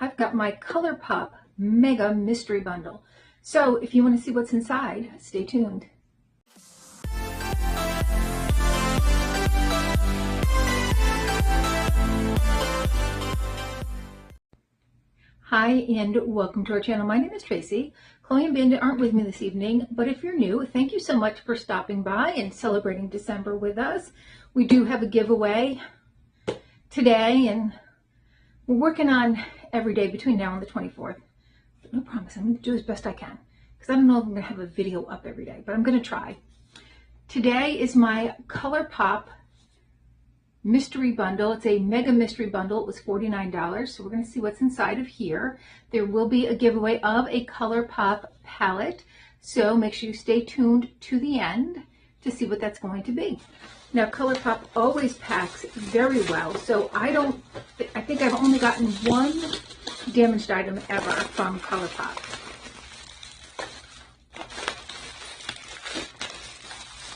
I've got my Colourpop Mega Mystery Bundle. So if you want to see what's inside, stay tuned. Hi and welcome to our channel. My name is Tracy. Chloe and Bandit aren't with me this evening, but if you're new, thank you so much for stopping by and celebrating December with us. We do have a giveaway today, and we're working on every day between now and the 24th. No promise, I'm going to do as best I can, because I don't know if I'm going to have a video up every day, but I'm going to try. Today is my Colourpop mystery bundle. It's a mega mystery bundle. It was $49, so we're going to see what's inside of here. There will be a giveaway of a Colourpop palette, so make sure you stay tuned to the end to see what that's going to be. Now, Colourpop always packs very well, so I think I've only gotten one damaged item ever from Colourpop.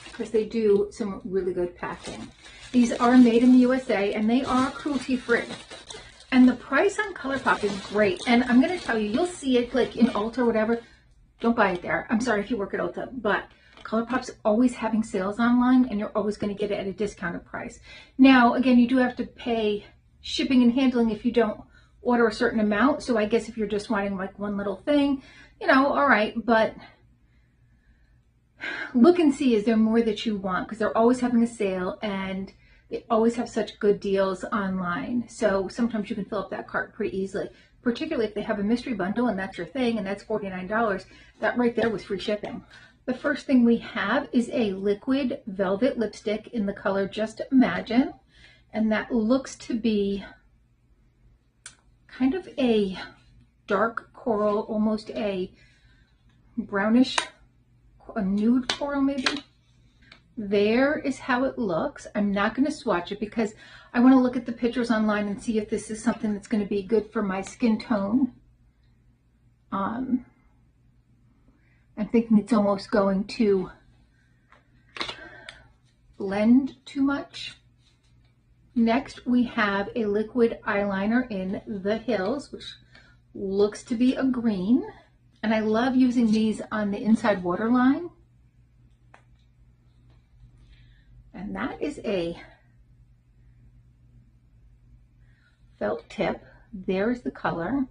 Because they do some really good packing. These are made in the USA and they are cruelty free. And the price on Colourpop is great. And I'm going to tell you, you'll see it like in Ulta or whatever. Don't buy it there. I'm sorry if you work at Ulta, but Colourpop's always having sales online and you're always going to get it at a discounted price. Now, again, you do have to pay shipping and handling if you don't order a certain amount. So I guess if you're just wanting like one little thing, you know, all right, but look and see, is there more that you want? Because they're always having a sale and they always have such good deals online. So sometimes you can fill up that cart pretty easily, particularly if they have a mystery bundle and that's your thing and that's $49. That right there was free shipping. The first thing we have is a liquid velvet lipstick in the color Just Imagine. And that looks to be kind of a dark coral, almost a brownish, a nude coral maybe. There is how it looks. I'm not going to swatch it because I want to look at the pictures online and see if this is something that's going to be good for my skin tone. I'm thinking it's almost going to blend too much. Next, we have a liquid eyeliner in the Hills, which looks to be a green. And I love using these on the inside waterline. And that is a felt tip. There's the color.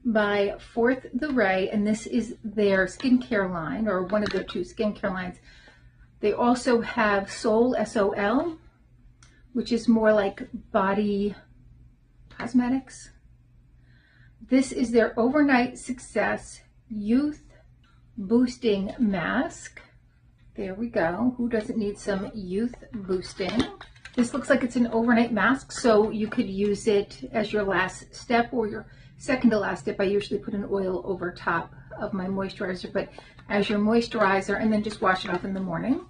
By Fourth the Ray, and this is their skincare line, or one of their two skincare lines. They also have Sol, S-O-L, which is more like body cosmetics. This is their Overnight Success Youth Boosting Mask. There we go. Who doesn't need some youth boosting? This looks like it's an overnight mask, so you could use it as your last step or your second to last step. I usually put an oil over top of my moisturizer, but as your moisturizer, and then just wash it off in the morning.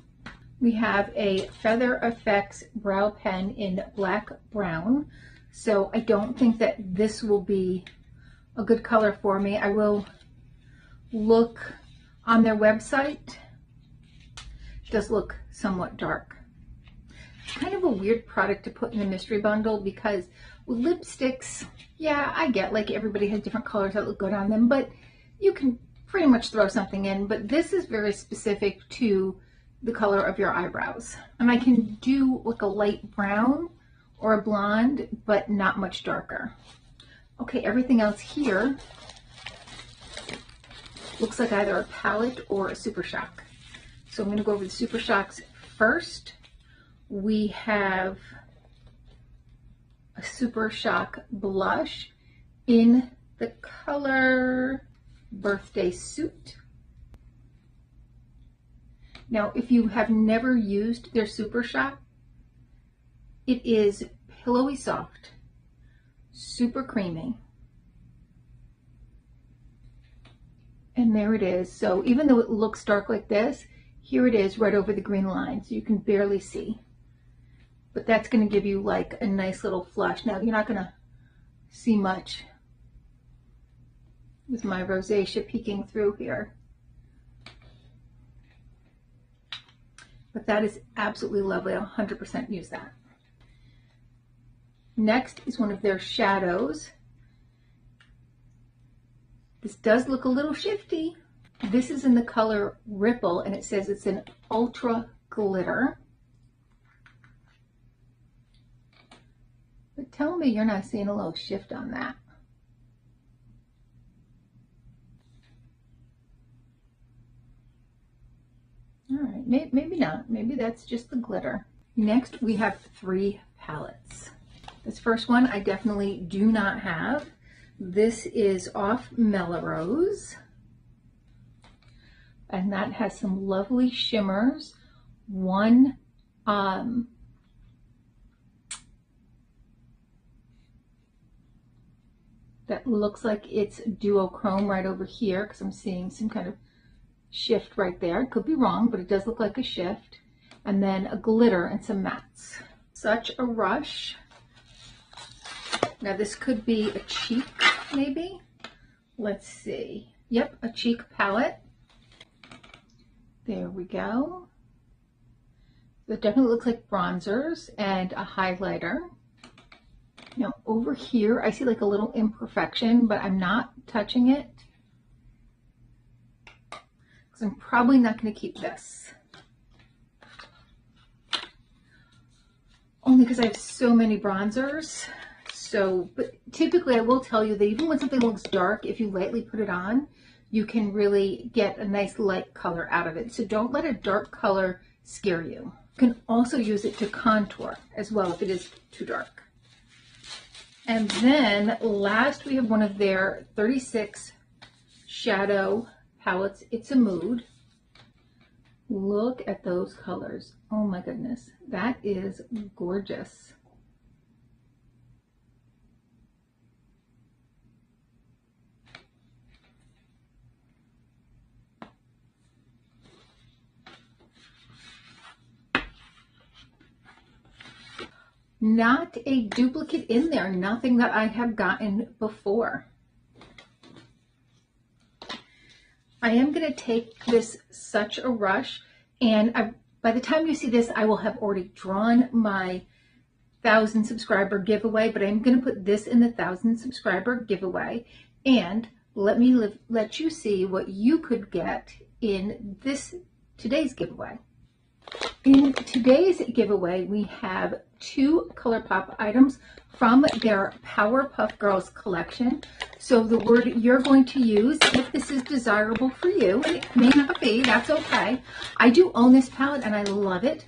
We have a Feather Effects brow pen in black brown. So I don't think that this will be a good color for me. I will look on their website. It does look somewhat dark. Kind of a weird product to put in a mystery bundle because with lipsticks, yeah, I get like everybody has different colors that look good on them, but you can pretty much throw something in. But this is very specific to the color of your eyebrows. And I can do like a light brown or a blonde, but not much darker. Okay, everything else here looks like either a palette or a Super Shock. So I'm going to go over the Super Shocks first. We have a Super Shock blush in the color Birthday Suit. Now, if you have never used their Super Shock, it is pillowy soft, super creamy. And there it is. So even though it looks dark like this, here it is right over the green line, so you can barely see. But that's going to give you like a nice little flush. Now, you're not going to see much with my rosacea peeking through here. But that is absolutely lovely. I'll 100% use that. Next is one of their shadows. This does look a little shifty. This is in the color Ripple, and it says it's an ultra glitter. But tell me you're not seeing a little shift on that. All right, maybe not. Maybe that's just the glitter. Next, we have 3 palettes. This first one I definitely do not have. This is off Melrose, and that has some lovely shimmers. One that looks like it's duochrome right over here, because I'm seeing some kind of shift right there. Could be wrong, but it does look like a shift. And then a glitter and some mattes. Such a rush. Now this could be a cheek, maybe. Let's see. Yep, a cheek palette. There we go. It definitely looks like bronzers and a highlighter. Now over here, I see like a little imperfection, but I'm not touching it, because I'm probably not going to keep this. Only because I have so many bronzers. So, but typically I will tell you that even when something looks dark, if you lightly put it on, you can really get a nice light color out of it. So don't let a dark color scare you. You can also use it to contour as well if it is too dark. And then last, we have one of their 36 shadow palettes. It's a Mood. Look at those colors. Oh my goodness, that is gorgeous. Not a duplicate in there, nothing that I have gotten before. I am going to take this Such a Rush, and by the time you see this, I will have already drawn my 1,000 subscriber giveaway, but I'm going to put this in the 1,000 subscriber giveaway, and let you see what you could get in today's giveaway. In today's giveaway, we have 2 Colourpop items from their Powerpuff Girls collection. So the word you're going to use, if this is desirable for you, and it may not be, that's okay. I do own this palette and I love it.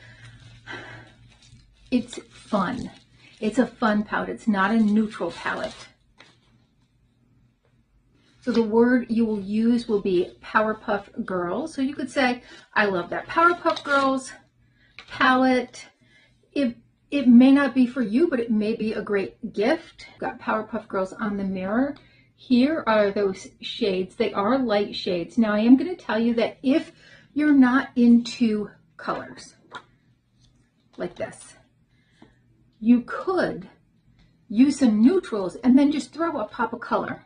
It's fun. It's a fun palette. It's not a neutral palette. So the word you will use will be Powerpuff Girls. So you could say, I love that Powerpuff Girls palette. It may not be for you, but it may be a great gift. Got Powerpuff Girls on the mirror. Here are those shades. They are light shades. Now I am going to tell you that if you're not into colors like this, you could use some neutrals and then just throw a pop of color,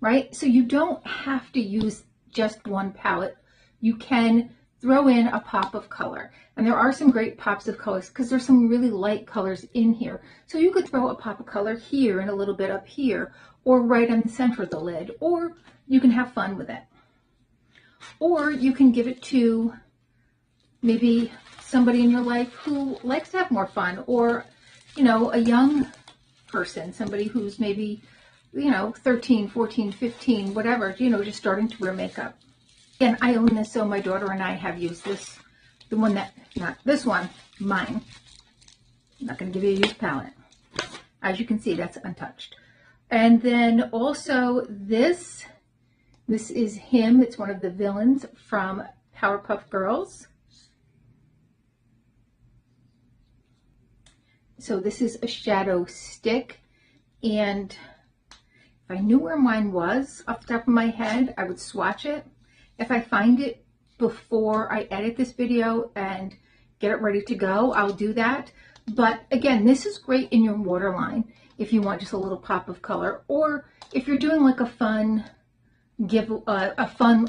right? So you don't have to use just one palette. You can throw in a pop of color. And there are some great pops of colors because there's some really light colors in here. So you could throw a pop of color here and a little bit up here, or right on the center of the lid, or you can have fun with it. Or you can give it to maybe somebody in your life who likes to have more fun, or, you know, a young person, somebody who's maybe, you know, 13, 14, 15, whatever, you know, just starting to wear makeup. And I own this, so my daughter and I have used this. The one that, not this one, mine. I'm not going to give you a used palette. As you can see, that's untouched. And then also this is him. It's one of the villains from Powerpuff Girls. So this is a shadow stick. And if I knew where mine was off the top of my head, I would swatch it. If I find it before I edit this video and get it ready to go, I'll do that. But again, this is great in your waterline if you want just a little pop of color, or if you're doing like a fun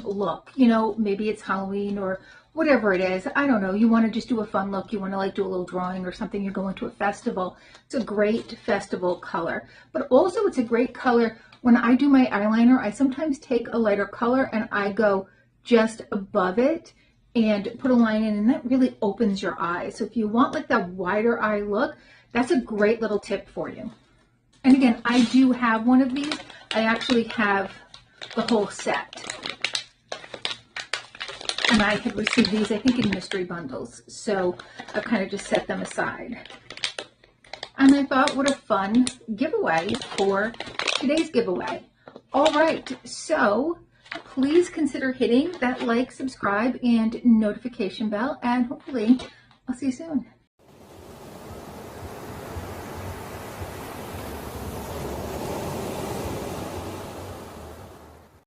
look, you know, maybe it's Halloween or whatever it is. I don't know. You want to just do a fun look. You want to like do a little drawing or something. You're going to a festival. It's a great festival color, but also it's a great color when I do my eyeliner, I sometimes take a lighter color and I go just above it and put a line in, and that really opens your eyes. So if you want like that wider eye look, that's a great little tip for you. And again, I do have one of these. I actually have the whole set. And I had received these, I think, in mystery bundles. So I've kind of just set them aside. And I thought, what a fun giveaway for today's giveaway. All right, so please consider hitting that like, subscribe, and notification bell. And hopefully, I'll see you soon.